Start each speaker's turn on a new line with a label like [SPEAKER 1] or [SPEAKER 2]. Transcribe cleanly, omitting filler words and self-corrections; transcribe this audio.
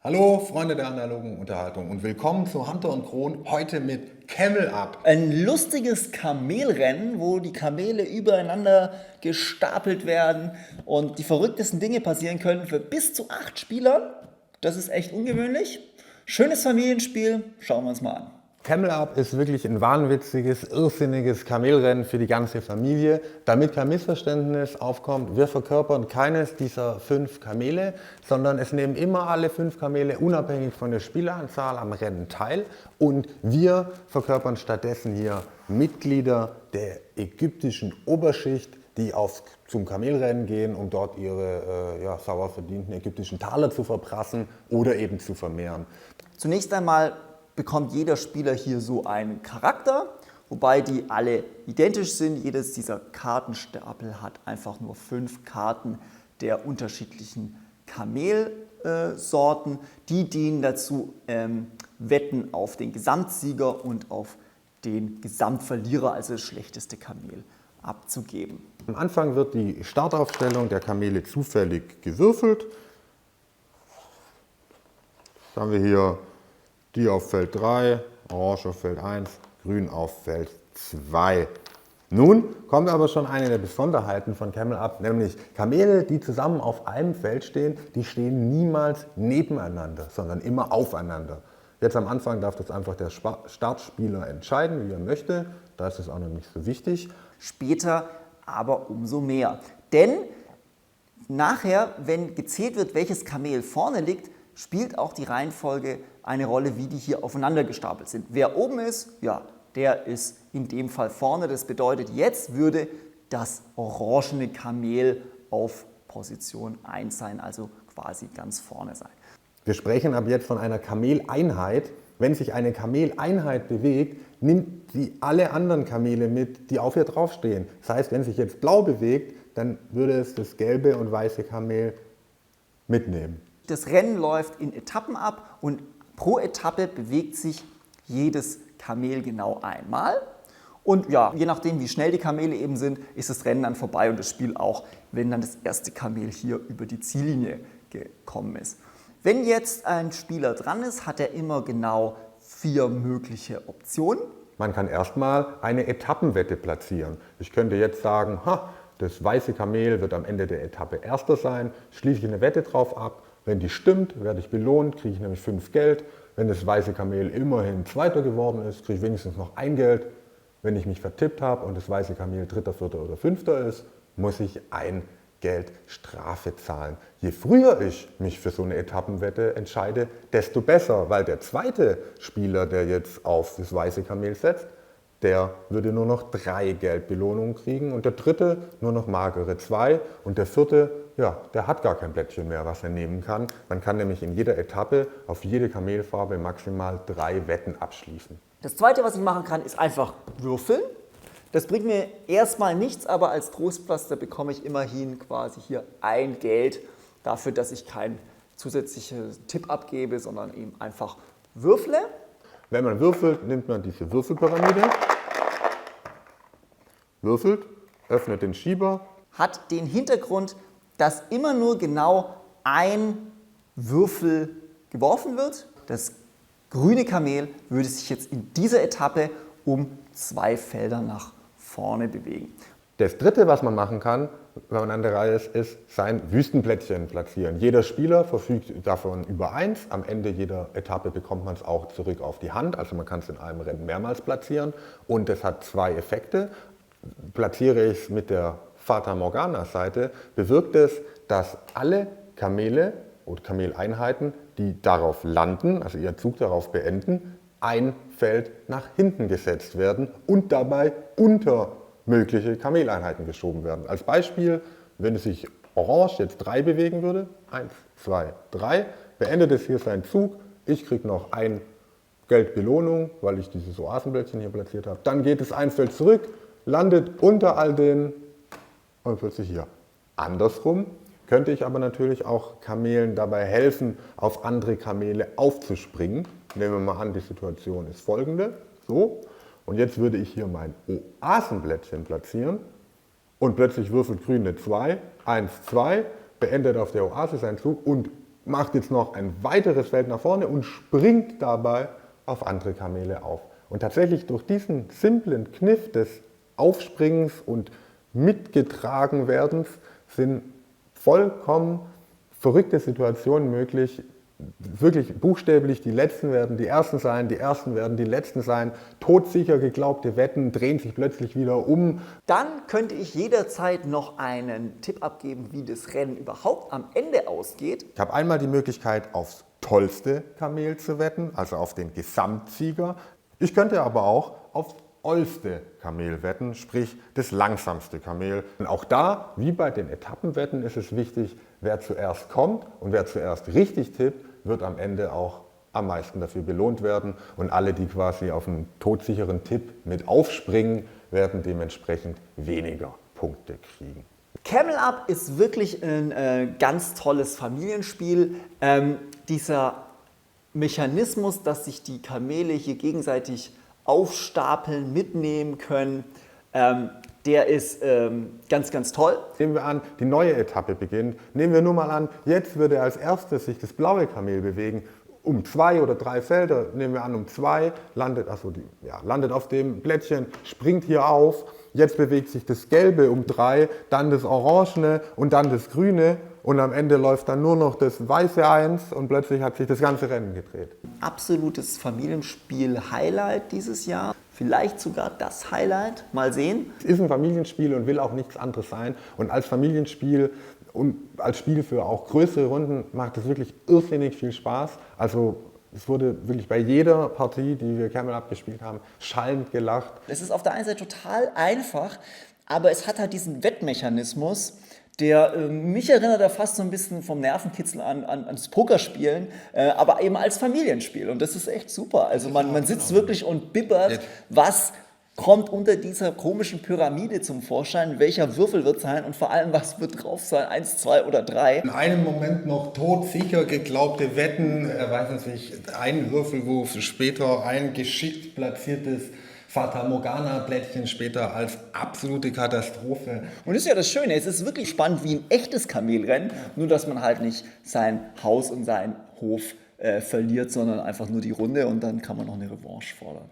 [SPEAKER 1] Hallo Freunde der analogen Unterhaltung und willkommen zu Hunter und Kron, heute mit Camel Up.
[SPEAKER 2] Ein lustiges Kamelrennen, wo die Kamele übereinander gestapelt werden und die verrücktesten Dinge passieren können für bis zu 8 Spielern. Das ist echt ungewöhnlich. Schönes Familienspiel, schauen wir uns mal an.
[SPEAKER 1] Camel Up ist wirklich ein wahnwitziges, irrsinniges Kamelrennen für die ganze Familie. Damit kein Missverständnis aufkommt, wir verkörpern keines dieser 5 Kamele, sondern es nehmen immer alle 5 Kamele unabhängig von der Spieleranzahl am Rennen teil. Und wir verkörpern stattdessen hier Mitglieder der ägyptischen Oberschicht, die zum Kamelrennen gehen, um dort ihre sauer verdienten ägyptischen Taler zu verprassen oder eben zu vermehren.
[SPEAKER 2] Zunächst einmal bekommt jeder Spieler hier so einen Charakter, wobei die alle identisch sind. Jedes dieser Kartenstapel hat einfach nur 5 Karten der unterschiedlichen Kamelsorten. Die dienen dazu, Wetten auf den Gesamtsieger und auf den Gesamtverlierer, also das schlechteste Kamel, abzugeben.
[SPEAKER 1] Am Anfang wird die Startaufstellung der Kamele zufällig gewürfelt. Jetzt haben wir hier die auf Feld 3, Orange auf Feld 1, Grün auf Feld 2. Nun kommt aber schon eine der Besonderheiten von Camel Up, nämlich Kamele, die zusammen auf einem Feld stehen, die stehen niemals nebeneinander, sondern immer aufeinander. Jetzt am Anfang darf das einfach der Startspieler entscheiden, wie er möchte. Da ist es auch noch nicht so wichtig.
[SPEAKER 2] Später aber umso mehr. Denn nachher, wenn gezählt wird, welches Kamel vorne liegt, spielt auch die Reihenfolge eine Rolle, wie die hier aufeinander gestapelt sind. Wer oben ist, ja, der ist in dem Fall vorne. Das bedeutet, jetzt würde das orangene Kamel auf Position 1 sein, also quasi ganz vorne sein.
[SPEAKER 1] Wir sprechen ab jetzt von einer Kameleinheit. Wenn sich eine Kameleinheit bewegt, nimmt sie alle anderen Kamele mit, die auf ihr draufstehen. Das heißt, wenn sich jetzt blau bewegt, dann würde es das gelbe und weiße Kamel mitnehmen.
[SPEAKER 2] Das Rennen läuft in Etappen ab und pro Etappe bewegt sich jedes Kamel genau einmal. Und ja, je nachdem, wie schnell die Kamele eben sind, ist das Rennen dann vorbei und das Spiel auch, wenn dann das erste Kamel hier über die Ziellinie gekommen ist. Wenn jetzt ein Spieler dran ist, hat er immer genau 4 mögliche Optionen.
[SPEAKER 1] Man kann erstmal eine Etappenwette platzieren. Ich könnte jetzt sagen, das weiße Kamel wird am Ende der Etappe Erster sein, schließe ich eine Wette drauf ab. Wenn die stimmt, werde ich belohnt, kriege ich nämlich 5 Geld. Wenn das weiße Kamel immerhin Zweiter geworden ist, kriege ich wenigstens noch 1 Geld. Wenn ich mich vertippt habe und das weiße Kamel Dritter, Vierter oder Fünfter ist, muss ich 1 Geld Strafe zahlen. Je früher ich mich für so eine Etappenwette entscheide, desto besser, weil der zweite Spieler, der jetzt auf das weiße Kamel setzt, der würde nur noch 3 Geldbelohnungen kriegen und der dritte nur noch magere 2 und der vierte, ja, der hat gar kein Blättchen mehr, was er nehmen kann. Man kann nämlich in jeder Etappe auf jede Kamelfarbe maximal 3 Wetten abschließen.
[SPEAKER 2] Das Zweite, was ich machen kann, ist einfach würfeln. Das bringt mir erstmal nichts, aber als Trostpflaster bekomme ich immerhin quasi hier 1 Geld dafür, dass ich keinen zusätzlichen Tipp abgebe, sondern eben einfach würfle.
[SPEAKER 1] Wenn man würfelt, nimmt man diese Würfelpyramide, würfelt, öffnet den Schieber.
[SPEAKER 2] Hat den Hintergrund, dass immer nur genau 1 Würfel geworfen wird. Das grüne Kamel würde sich jetzt in dieser Etappe um 2 Felder nach vorne bewegen.
[SPEAKER 1] Das dritte, was man machen kann, wenn man an der Reihe ist sein Wüstenplättchen platzieren. Jeder Spieler verfügt davon über 1. Am Ende jeder Etappe bekommt man es auch zurück auf die Hand. Also man kann es in einem Rennen mehrmals platzieren. Und es hat 2 Effekte. Platziere ich es mit der Fata Morgana-Seite, bewirkt es, dass alle Kamele oder Kameleinheiten, die darauf landen, also ihren Zug darauf beenden, 1 Feld nach hinten gesetzt werden und dabei unter mögliche Kameleinheiten geschoben werden. Als Beispiel, wenn es sich Orange jetzt 3 bewegen würde, 1, 2, 3, beendet es hier seinen Zug, ich kriege noch 1 Geldbelohnung, weil ich dieses Oasenblättchen hier platziert habe, dann geht es 1 Feld zurück, landet unter all den und plötzlich hier. Andersrum könnte ich aber natürlich auch Kamelen dabei helfen, auf andere Kamele aufzuspringen. Nehmen wir mal an, die Situation ist folgende. So, und jetzt würde ich hier mein Oasenblättchen platzieren und plötzlich würfelt Grün eine 2, 1, 2, beendet auf der Oase seinen Zug und macht jetzt noch ein weiteres Feld nach vorne und springt dabei auf andere Kamele auf. Und tatsächlich durch diesen simplen Kniff des Aufspringens und Mitgetragenwerdens sind vollkommen verrückte Situationen möglich. Wirklich buchstäblich, die Letzten werden die Ersten sein, die Ersten werden die Letzten sein. Todsicher geglaubte Wetten drehen sich plötzlich wieder um.
[SPEAKER 2] Dann könnte ich jederzeit noch einen Tipp abgeben, wie das Rennen überhaupt am Ende ausgeht.
[SPEAKER 1] Ich habe einmal die Möglichkeit, aufs tollste Kamel zu wetten, also auf den Gesamtsieger. Ich könnte aber auch aufs ollste Kamel wetten, sprich das langsamste Kamel. Und auch da, wie bei den Etappenwetten, ist es wichtig, wer zuerst kommt und wer zuerst richtig tippt, wird am Ende auch am meisten dafür belohnt werden. Und alle, die quasi auf einen todsicheren Tipp mit aufspringen, werden dementsprechend weniger Punkte kriegen.
[SPEAKER 2] Camel Up ist wirklich ein ganz tolles Familienspiel. Dieser Mechanismus, dass sich die Kamele hier gegenseitig aufstapeln, mitnehmen können, der ist ganz, ganz toll.
[SPEAKER 1] Nehmen wir an, die neue Etappe beginnt. Nehmen wir nur mal an, jetzt würde als erstes sich das blaue Kamel bewegen. Um 2 oder 3 Felder, nehmen wir an, um 2, landet auf dem Blättchen, springt hier auf. Jetzt bewegt sich das Gelbe um 3, dann das Orangene und dann das Grüne. Und am Ende läuft dann nur noch das Weiße 1 und plötzlich hat sich das ganze Rennen gedreht.
[SPEAKER 2] Absolutes Familienspiel-Highlight dieses Jahr. Vielleicht sogar das Highlight. Mal sehen.
[SPEAKER 1] Es ist ein Familienspiel und will auch nichts anderes sein. Und als Familienspiel und als Spiel für auch größere Runden macht es wirklich irrsinnig viel Spaß. Also es wurde wirklich bei jeder Partie, die wir Camel Up gespielt haben, schallend gelacht.
[SPEAKER 2] Es ist auf der einen Seite total einfach, aber es hat halt diesen Wettmechanismus, der mich erinnert er fast so ein bisschen vom Nervenkitzel ans Pokerspielen, aber eben als Familienspiel. Und das ist echt super. Also man sitzt wirklich und bibbert, was kommt unter dieser komischen Pyramide zum Vorschein, welcher Würfel wird sein und vor allem, was wird drauf sein, 1, 2 oder 3.
[SPEAKER 3] In einem Moment noch todsicher geglaubte Wetten, weiß nicht, ein Würfelwurf, später ein geschickt platziertes Fata Morgana-Blättchen später als absolute Katastrophe.
[SPEAKER 2] Und das ist ja das Schöne, es ist wirklich spannend wie ein echtes Kamelrennen, nur dass man halt nicht sein Haus und seinen Hof verliert, sondern einfach nur die Runde und dann kann man noch eine Revanche fordern.